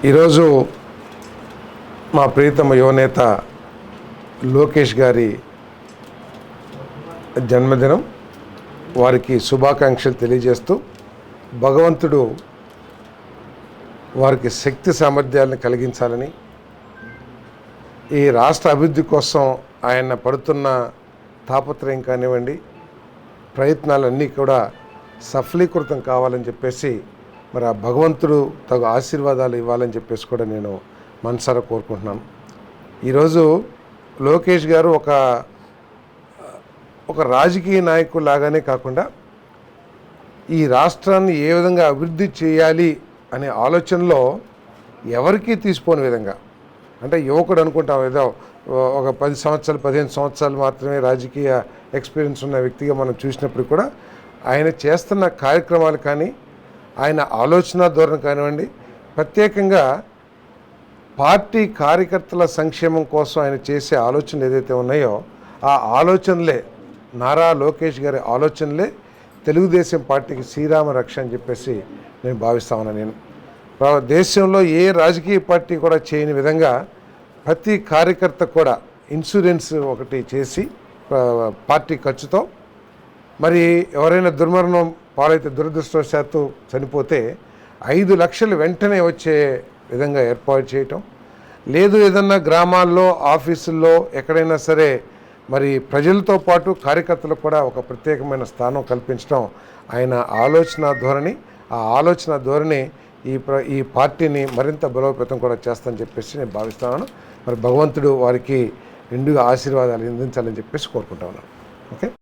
ఈరోజు మా ప్రియతమ యువనేత లోకేష్ గారి జన్మదినం. వారికి శుభాకాంక్షలు తెలియజేస్తూ భగవంతుడు వారికి శక్తి సామర్థ్యాలను కలిగించాలని, ఈ రాష్ట్ర అభివృద్ధి కోసం ఆయన పడుతున్న తాపత్రయం కానివ్వండి, ప్రయత్నాలన్నీ కూడా సఫలీకృతం కావాలని చెప్పేసి మరి ఆ భగవంతుడు తగు ఆశీర్వాదాలు ఇవ్వాలని చెప్పేసి కూడా నేను మనసారా కోరుకుంటున్నాను. ఈరోజు లోకేష్ గారు ఒక రాజకీయ నాయకుడు లాగానే కాకుండా ఈ రాష్ట్రాన్ని ఏ విధంగా అభివృద్ధి చేయాలి అనే ఆలోచనలో ఎవరికీ తీసిపోని విధంగా, అంటే యువకుడు అనుకుంటాం ఏదో ఒక 10 సంవత్సరాలు 15 సంవత్సరాలు మాత్రమే రాజకీయ ఎక్స్పీరియన్స్ ఉన్న వ్యక్తిగా మనం చూసినప్పుడు కూడా ఆయన చేస్తున్న కార్యక్రమాలు కానీ, ఆయన ఆలోచన ధోరణి కానివ్వండి, ప్రత్యేకంగా పార్టీ కార్యకర్తల సంక్షేమం కోసం ఆయన చేసే ఆలోచనలు ఏదైతే ఉన్నాయో ఆ ఆలోచనలే, నారా లోకేష్ గారి ఆలోచనలే తెలుగుదేశం పార్టీకి శ్రీరామ రక్ష అని చెప్పేసి నేను భావిస్తా ఉన్నాను. నేను దేశంలో ఏ రాజకీయ పార్టీ కూడా చేయని విధంగా ప్రతి కార్యకర్త కూడా ఇన్సూరెన్స్ ఒకటి చేసి పార్టీ ఖర్చుతో, మరి ఎవరైనా దుర్మరణం పాలైతే దురదృష్టవశాత్తు చనిపోతే 5 లక్షలు వెంటనే వచ్చే విధంగా ఏర్పాటు చేయటం, లేదు ఏదన్నా గ్రామాల్లో ఆఫీసుల్లో ఎక్కడైనా సరే మరి ప్రజలతో పాటు కార్యకర్తలకు కూడా ఒక ప్రత్యేకమైన స్థానం కల్పించడం ఆయన ఆలోచన ధోరణి. ఆ ఆలోచన ధోరణి ఈ పార్టీని మరింత బలోపేతం కూడా చేస్తానని చెప్పేసి నేను భావిస్తున్నాను. మరి భగవంతుడు వారికి నిండుగా ఆశీర్వాదాలు అందించాలని చెప్పేసి కోరుకుంటా ఉన్నాను. ఓకే.